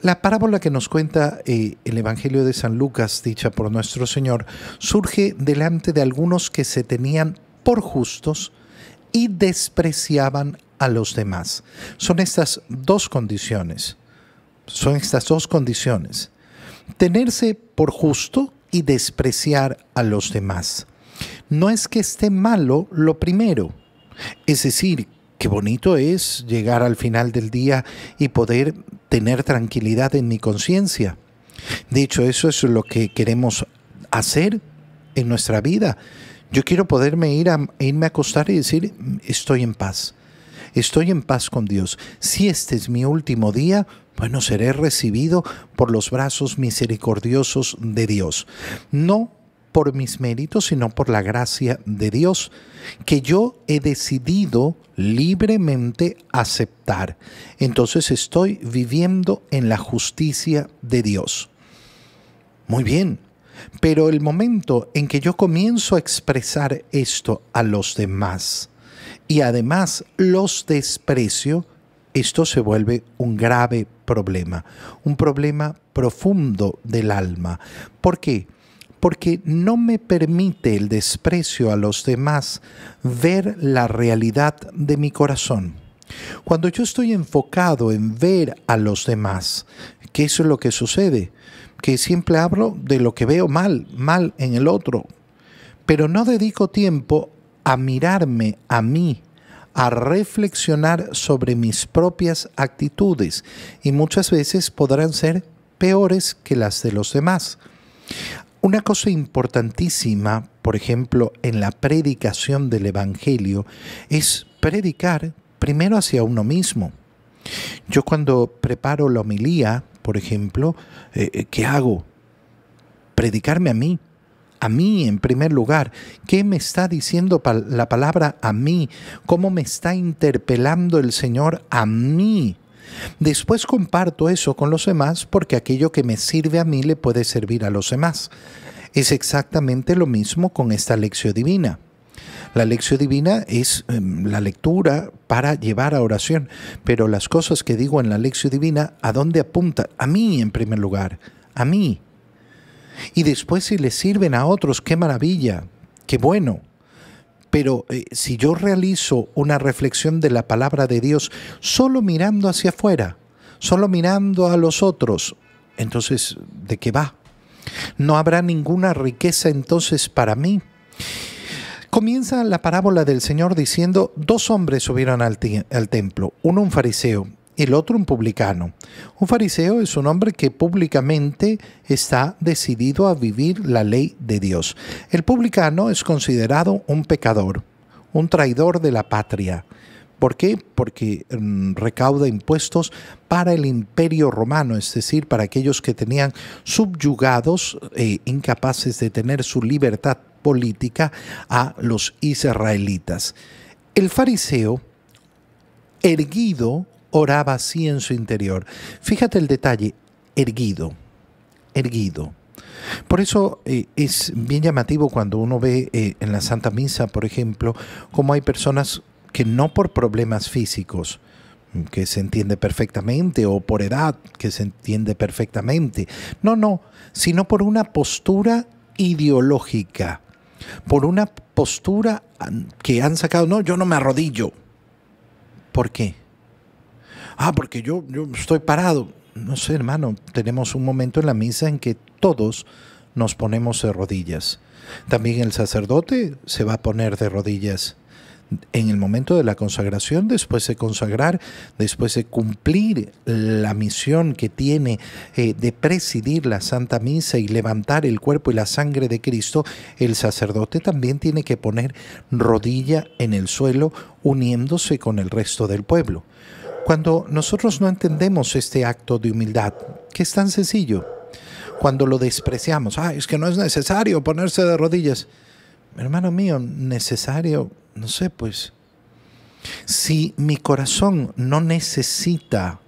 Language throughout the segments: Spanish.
La parábola que nos cuenta el Evangelio de San Lucas, dicha por nuestro Señor, surge delante de algunos que se tenían por justos y despreciaban a los demás. Son estas dos condiciones. Tenerse por justo y despreciar a los demás. No es que esté malo lo primero. Es decir, qué bonito es llegar al final del día y poder tener tranquilidad en mi conciencia. De hecho, eso es lo que queremos hacer en nuestra vida. Yo quiero poderme irme a acostar y decir, estoy en paz. Estoy en paz con Dios. Si este es mi último día, bueno, seré recibido por los brazos misericordiosos de Dios. No por mis méritos, sino por la gracia de Dios, que yo he decidido libremente aceptar. Entonces estoy viviendo en la justicia de Dios. Muy bien, pero el momento en que yo comienzo a expresar esto a los demás y además los desprecio, esto se vuelve un grave problema, un problema profundo del alma. ¿Por qué? Porque no me permite el desprecio a los demás ver la realidad de mi corazón. Cuando yo estoy enfocado en ver a los demás, ¿qué es lo que sucede? Que siempre hablo de lo que veo mal en el otro, pero no dedico tiempo a mirarme a mí, a reflexionar sobre mis propias actitudes, y muchas veces podrán ser peores que las de los demás. Una cosa importantísima, por ejemplo, en la predicación del Evangelio, es predicar primero hacia uno mismo. Yo cuando preparo la homilía, por ejemplo, ¿qué hago? Predicarme a mí en primer lugar. ¿Qué me está diciendo la palabra a mí? ¿Cómo me está interpelando el Señor a mí? Después comparto eso con los demás porque aquello que me sirve a mí le puede servir a los demás. Es exactamente lo mismo con esta lección divina. La lección divina es la lectura para llevar a oración, pero las cosas que digo en la lección divina, ¿a dónde apuntan? A mí en primer lugar, a mí. Y después si les sirven a otros, qué maravilla, qué bueno. Pero si yo realizo una reflexión de la palabra de Dios solo mirando hacia afuera, solo mirando a los otros, entonces, ¿de qué va? No habrá ninguna riqueza entonces para mí. Comienza la parábola del Señor diciendo, 2 hombres subieron al templo, uno un fariseo y el otro un publicano. Un fariseo es un hombre que públicamente está decidido a vivir la ley de Dios. El publicano es considerado un pecador, un traidor de la patria. ¿Por qué? Porque recauda impuestos para el imperio romano, es decir, para aquellos que tenían subyugados, incapaces de tener su libertad política a los israelitas. El fariseo, erguido, oraba así en su interior. Fíjate el detalle, erguido. Por eso es bien llamativo cuando uno ve en la Santa Misa, por ejemplo, cómo hay personas que no por problemas físicos, que se entiende perfectamente, o por edad, que se entiende perfectamente, no, sino por una postura ideológica, por una postura que han sacado, no, yo no me arrodillo. ¿Por qué? Porque yo estoy parado. No sé, hermano, tenemos un momento en la misa en que todos nos ponemos de rodillas. También el sacerdote se va a poner de rodillas en el momento de la consagración, después de consagrar, después de cumplir la misión que tiene de presidir la Santa Misa y levantar el cuerpo y la sangre de Cristo, el sacerdote también tiene que poner rodilla en el suelo, uniéndose con el resto del pueblo. Cuando nosotros no entendemos este acto de humildad, que es tan sencillo, cuando lo despreciamos, es que no es necesario ponerse de rodillas. Hermano mío, necesario, no sé, pues, si mi corazón no necesita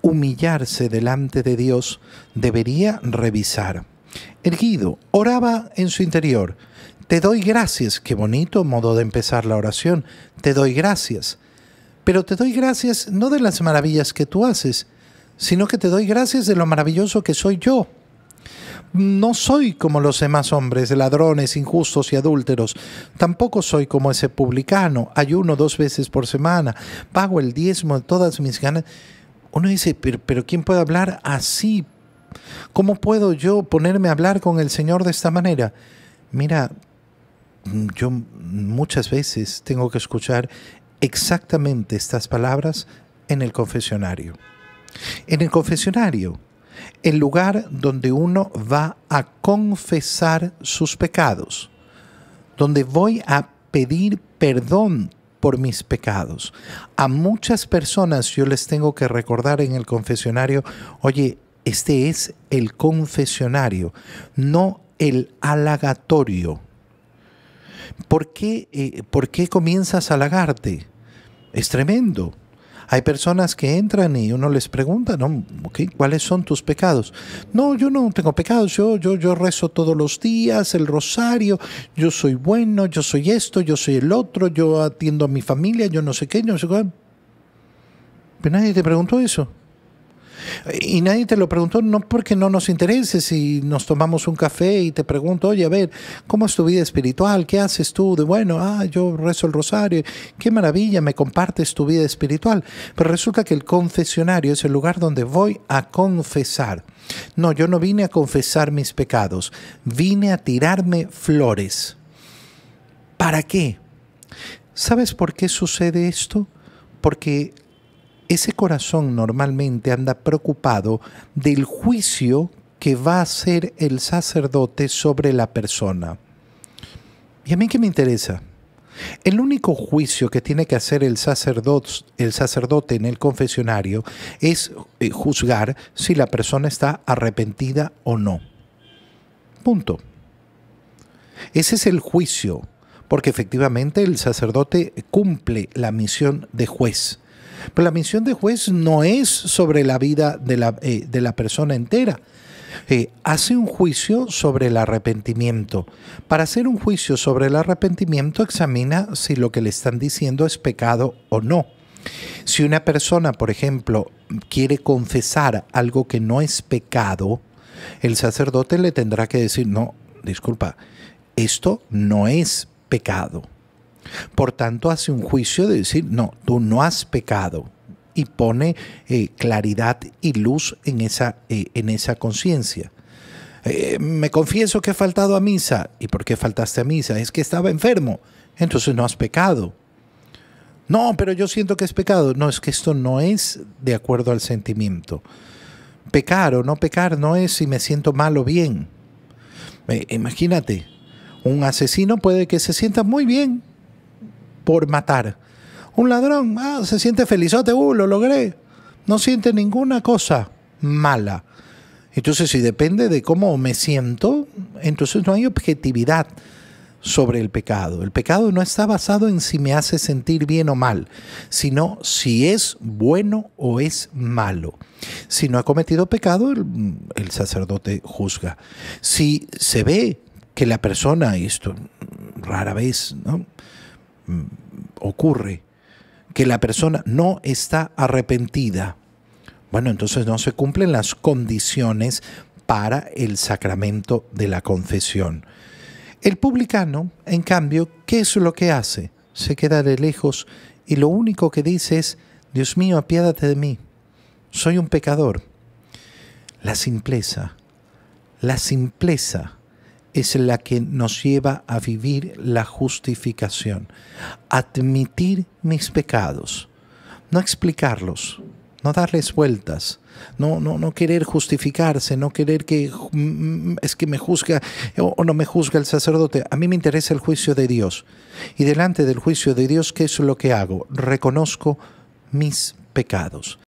humillarse delante de Dios, debería revisar. Erguido, oraba en su interior. Te doy gracias. Qué bonito modo de empezar la oración. Te doy gracias. Pero te doy gracias no de las maravillas que tú haces, sino que te doy gracias de lo maravilloso que soy yo. No soy como los demás hombres, ladrones, injustos y adúlteros. Tampoco soy como ese publicano. Ayuno 2 veces por semana. Pago el diezmo de todas mis ganas. Uno dice, pero ¿quién puede hablar así? ¿Cómo puedo yo ponerme a hablar con el Señor de esta manera? Mira, yo muchas veces tengo que escuchar exactamente estas palabras en el confesionario. En el confesionario, el lugar donde uno va a confesar sus pecados, donde voy a pedir perdón por mis pecados. A muchas personas yo les tengo que recordar en el confesionario, oye, este es el confesionario, no el halagatorio. ¿Por qué comienzas a halagarte? Es tremendo. Hay personas que entran y uno les pregunta, ¿no? Okay, ¿cuáles son tus pecados? No, yo no tengo pecados, yo rezo todos los días, el rosario, yo soy bueno, yo soy esto, yo soy el otro, yo atiendo a mi familia, yo no sé qué, no sé cuál. Pero nadie te preguntó eso. Y nadie te lo preguntó no porque no nos interese si nos tomamos un café y te pregunto, oye, a ver, ¿cómo es tu vida espiritual? ¿Qué haces tú? Yo rezo el rosario. Qué maravilla, me compartes tu vida espiritual. Pero resulta que el confesionario es el lugar donde voy a confesar. No, yo no vine a confesar mis pecados, vine a tirarme flores. ¿Para qué? ¿Sabes por qué sucede esto? Porque ese corazón normalmente anda preocupado del juicio que va a hacer el sacerdote sobre la persona. ¿Y a mí qué me interesa? El único juicio que tiene que hacer el sacerdote en el confesionario es juzgar si la persona está arrepentida o no. Punto. Ese es el juicio, porque efectivamente el sacerdote cumple la misión de juez. Pero la misión de juez no es sobre la vida de la persona entera. Hace un juicio sobre el arrepentimiento. Para hacer un juicio sobre el arrepentimiento, examina si lo que le están diciendo es pecado o no. Si una persona, por ejemplo, quiere confesar algo que no es pecado, el sacerdote le tendrá que decir, no, disculpa, esto no es pecado. Por tanto, hace un juicio de decir, no, tú no has pecado, y pone claridad y luz en esa conciencia. Me confieso que he faltado a misa. ¿Y por qué faltaste a misa? Es que estaba enfermo. Entonces no has pecado. No, pero yo siento que es pecado. No, es que esto no es de acuerdo al sentimiento. Pecar o no pecar no es si me siento mal o bien. Imagínate, un asesino puede que se sienta muy bien por matar. Un ladrón, se siente felizote, lo logré. No siente ninguna cosa mala. Entonces, si depende de cómo me siento, entonces no hay objetividad sobre el pecado. El pecado no está basado en si me hace sentir bien o mal, sino si es bueno o es malo. Si no ha cometido pecado, el sacerdote juzga. Si se ve que la persona, y esto rara vez, ¿no?, ocurre, que la persona no está arrepentida, bueno, entonces no se cumplen las condiciones para el sacramento de la confesión. El publicano, en cambio, ¿qué es lo que hace? Se queda de lejos y lo único que dice es, Dios mío, apiádate de mí, soy un pecador. La simpleza es la que nos lleva a vivir la justificación. Admitir mis pecados, no explicarlos, no darles vueltas, no querer justificarse, no querer que es que me juzga o no me juzga el sacerdote. A mí me interesa el juicio de Dios. Y delante del juicio de Dios, ¿qué es lo que hago? Reconozco mis pecados.